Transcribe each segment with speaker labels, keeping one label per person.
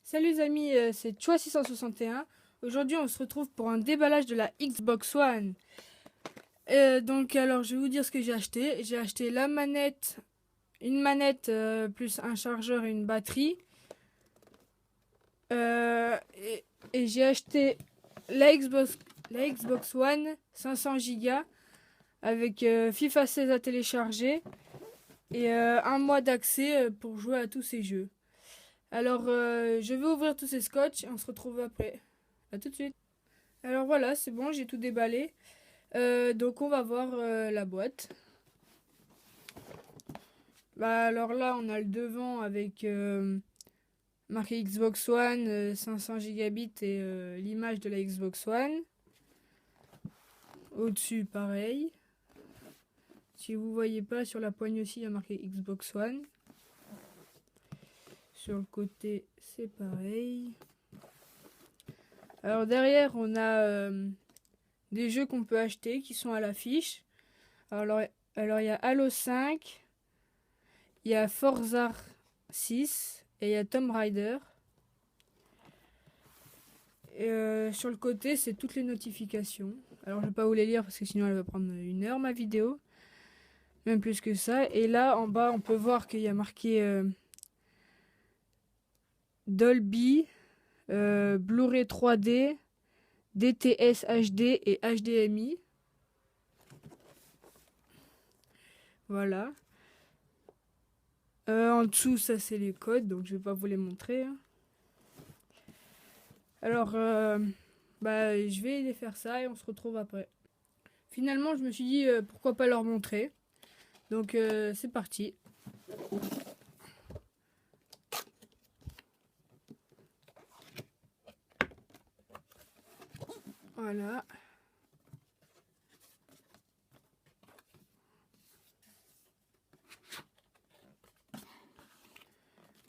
Speaker 1: Salut les amis, c'est Choix661. Aujourd'hui, on se retrouve pour un déballage de la Xbox One. Alors, je vais vous dire ce que j'ai acheté. J'ai acheté la manette, une manette plus un chargeur et une batterie. Euh, et et j'ai acheté la Xbox One 500 Go avec FIFA 16 à télécharger et un mois d'accès pour jouer à tous ces jeux. Alors, je vais ouvrir tous ces scotch et on se retrouve après. À tout de suite. Alors voilà, c'est bon, j'ai tout déballé. Donc on va voir la boîte. Bah alors là, on a le devant avec marqué Xbox One 500 gigabits et l'image de la Xbox One. Au-dessus, pareil. Si vous voyez pas, sur la poigne aussi, il y a marqué Xbox One. Sur le côté, c'est pareil. Alors derrière, on a des jeux qu'on peut acheter qui sont à l'affiche. Alors il y a Halo 5, il y a Forza 6 et il y a Tomb Raider. Et sur le côté, c'est toutes les notifications. Alors je vais pas vous les lire parce que sinon elle va prendre 1 heure ma vidéo. Même plus que ça. Et là en bas, on peut voir qu'il y a marqué Dolby, Blu-ray 3D, DTS HD et HDMI. Voilà. En dessous, ça c'est les codes, donc je vais pas vous les montrer, hein. Alors, je vais les faire ça et on se retrouve après. Finalement, je me suis dit pourquoi pas leur montrer. Donc, c'est parti. Voilà.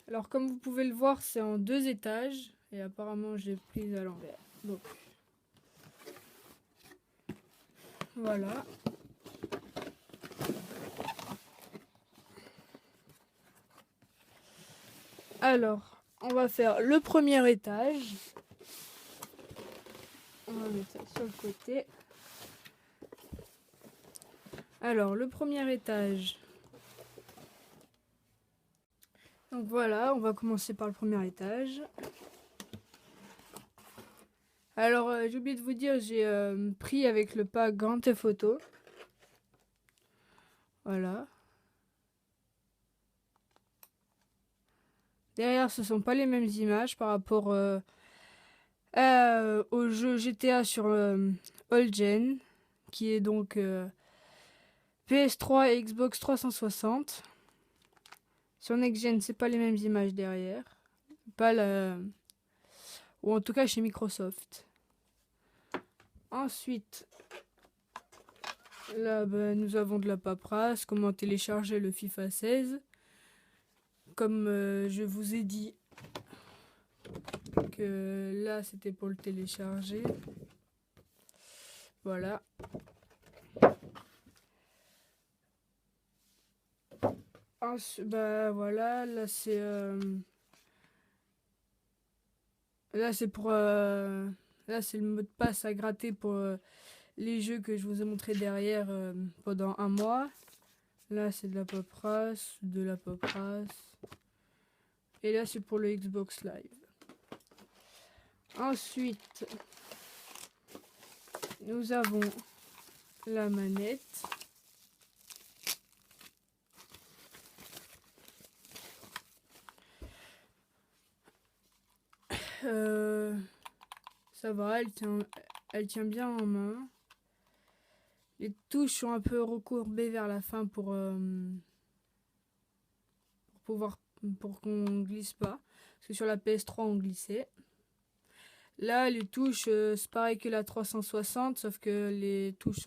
Speaker 1: Alors, comme vous pouvez le voir, c'est en 2 étages. Et apparemment, j'ai pris à l'envers. Donc, voilà. Alors, on va faire le premier étage. On va mettre ça sur le côté. Alors, le premier étage. Donc voilà, on va commencer par le premier étage. Alors, j'ai oublié de vous dire, j'ai pris avec le pack Grand Theft Auto. Voilà. Derrière, ce sont pas les mêmes images par rapport au jeu GTA sur All Gen, qui est donc PS3 et Xbox 360. Sur Next Gen, c'est pas les mêmes images derrière. Pas la... Ou en tout cas chez Microsoft. Ensuite, là, nous avons de la paperasse, comment télécharger le FIFA 16. Comme je vous ai dit que là, c'était pour le télécharger. Voilà. Voilà, là c'est pour là c'est le mot de passe à gratter pour les jeux que je vous ai montré derrière pendant 1 mois. Là c'est de la paperasse, et là c'est pour le Xbox Live. Ensuite, nous avons la manette. Ça va, elle tient bien en main. Les touches sont un peu recourbées vers la fin pour qu'on glisse pas. Parce que sur la PS3 on glissait. Là les touches c'est pareil que la 360, sauf que les touches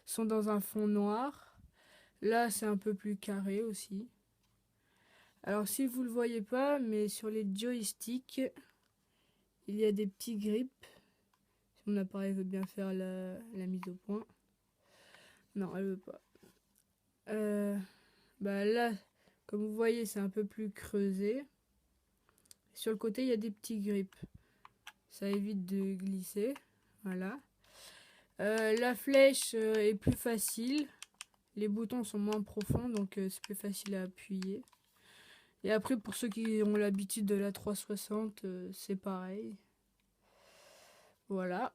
Speaker 1: sont dans un fond noir. Là c'est un peu plus carré aussi. Alors si vous le voyez pas, mais sur les joysticks, il y a des petits grips. Si mon appareil veut bien faire la mise au point. Non, elle veut pas. Là, comme vous voyez, c'est un peu plus creusé. Sur le côté, il y a des petits grips. Ça évite de glisser. Voilà. La flèche est plus facile. Les boutons sont moins profonds, donc c'est plus facile à appuyer. Et après, pour ceux qui ont l'habitude de la 360, c'est pareil. Voilà.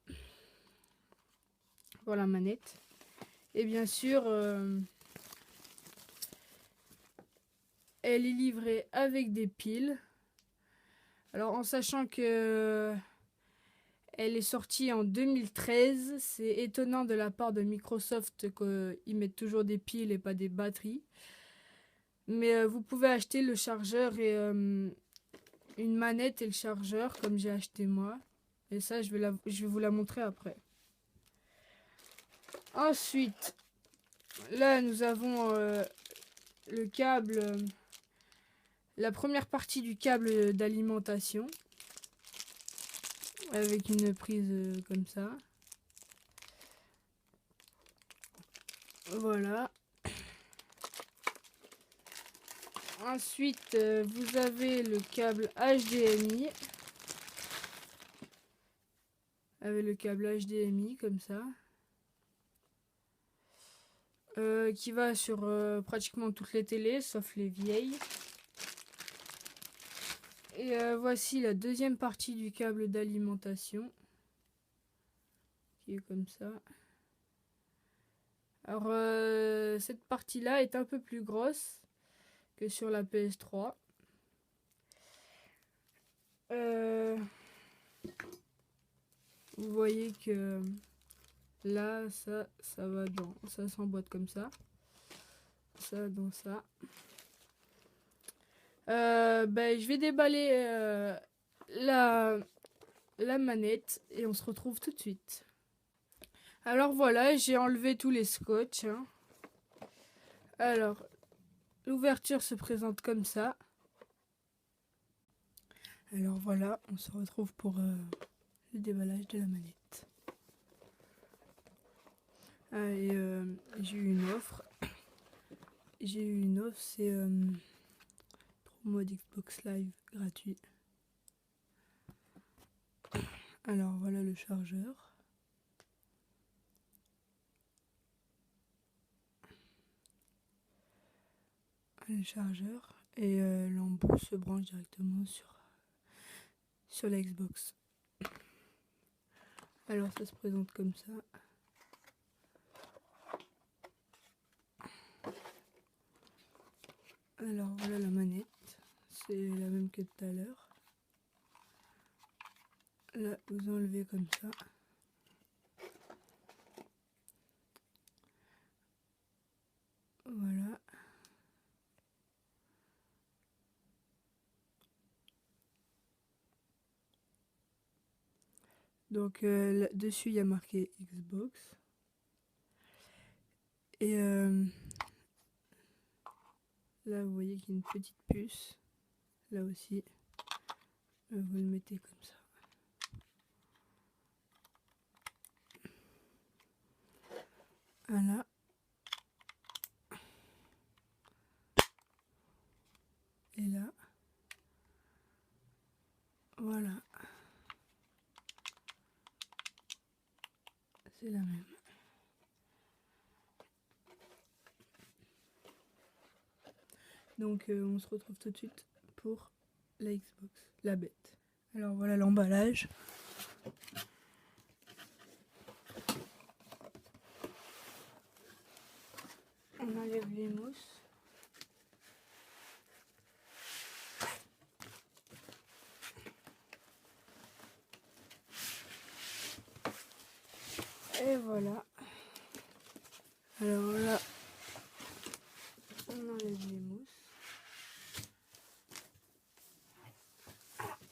Speaker 1: Pour la manette. Et bien sûr, elle est livrée avec des piles. Alors, en sachant que elle est sortie en 2013, c'est étonnant de la part de Microsoft qu'ils mettent toujours des piles et pas des batteries. Mais vous pouvez acheter le chargeur et une manette et le chargeur, comme j'ai acheté moi. Et ça, je vais vous la montrer après. Ensuite, là, nous avons le câble, la première partie du câble d'alimentation. Avec une prise comme ça. Voilà. Ensuite, vous avez le câble HDMI. Avec le câble HDMI comme ça. Qui va sur pratiquement toutes les télés, sauf les vieilles. Et voici la deuxième partie du câble d'alimentation. Qui est comme ça. Alors, cette partie-là est un peu plus grosse que sur la PS3. Vous voyez que là, ça va dans... Ça s'emboîte comme ça. Ça dans ça. Je vais déballer la manette et on se retrouve tout de suite. Alors voilà, j'ai enlevé tous les scotch. Hein. Alors, l'ouverture se présente comme ça. Alors voilà, on se retrouve pour le déballage de la manette. Ah, et j'ai eu une offre. J'ai eu une offre, c'est 3 mois d'Xbox Live gratuit. Alors voilà le chargeur. Le chargeur et l'embout se branche directement sur la Xbox. Alors ça se présente comme ça. Alors voilà la manette, c'est la même que tout à l'heure. Là vous enlevez comme ça. Voilà. Donc là-dessus il y a marqué Xbox. Et là vous voyez qu'il y a une petite puce. Là aussi. Vous le mettez comme ça. Voilà. Et là. Voilà. C'est la même. Donc on se retrouve tout de suite pour la Xbox, la bête. Alors voilà l'emballage. On enlève les mousses. Et voilà. Alors là, on enlève les mousses.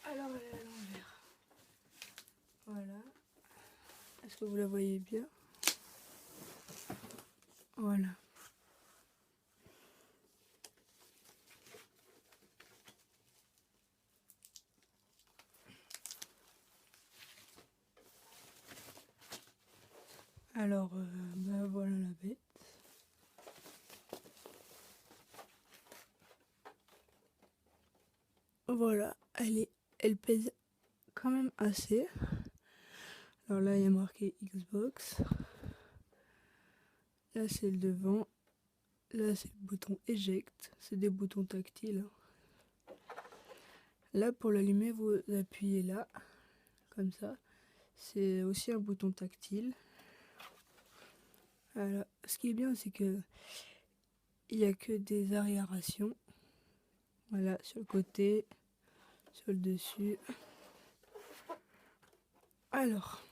Speaker 1: Alors elle est à l'envers. Voilà. Est-ce que vous la voyez bien? Voilà. Alors, voilà la bête. Voilà, elle est elle pèse quand même assez. Alors là, il y a marqué Xbox. Là, c'est le devant. Là, c'est le bouton Eject. C'est des boutons tactiles. Là, pour l'allumer, vous appuyez là, comme ça. C'est aussi un bouton tactile. Alors, ce qui est bien, c'est que il n'y a que des aérations. Voilà, sur le côté, sur le dessus. Alors,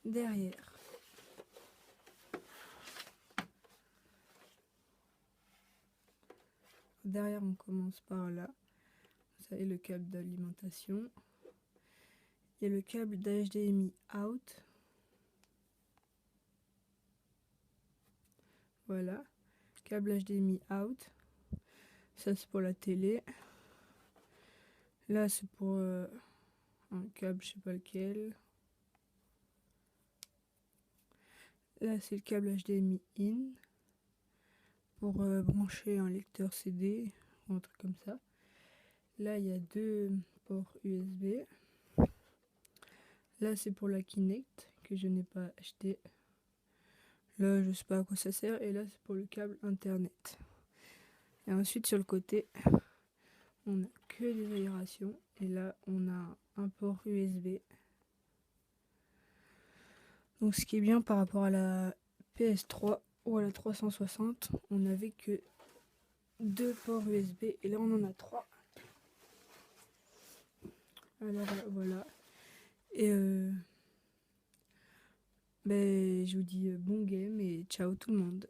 Speaker 1: derrière. Derrière, on commence par là. Ça est le câble d'alimentation. Il y a le câble d'HDMI out. Voilà, câble HDMI out. Ça, c'est pour la télé. Là, c'est pour un câble, je sais pas lequel. Là, c'est le câble HDMI in pour brancher un lecteur CD ou un truc comme ça. Là, il y a 2 ports USB. Là, c'est pour la Kinect que je n'ai pas acheté. Là, je sais pas à quoi ça sert. Et là, c'est pour le câble internet. Et ensuite, sur le côté, on n'a que des aérations. Et là, on a un port USB. Donc, ce qui est bien par rapport à la PS3 ou à la 360, on n'avait que 2 ports USB. Et là, on en a 3. Alors, voilà. Et je vous dis bon game et ciao tout le monde.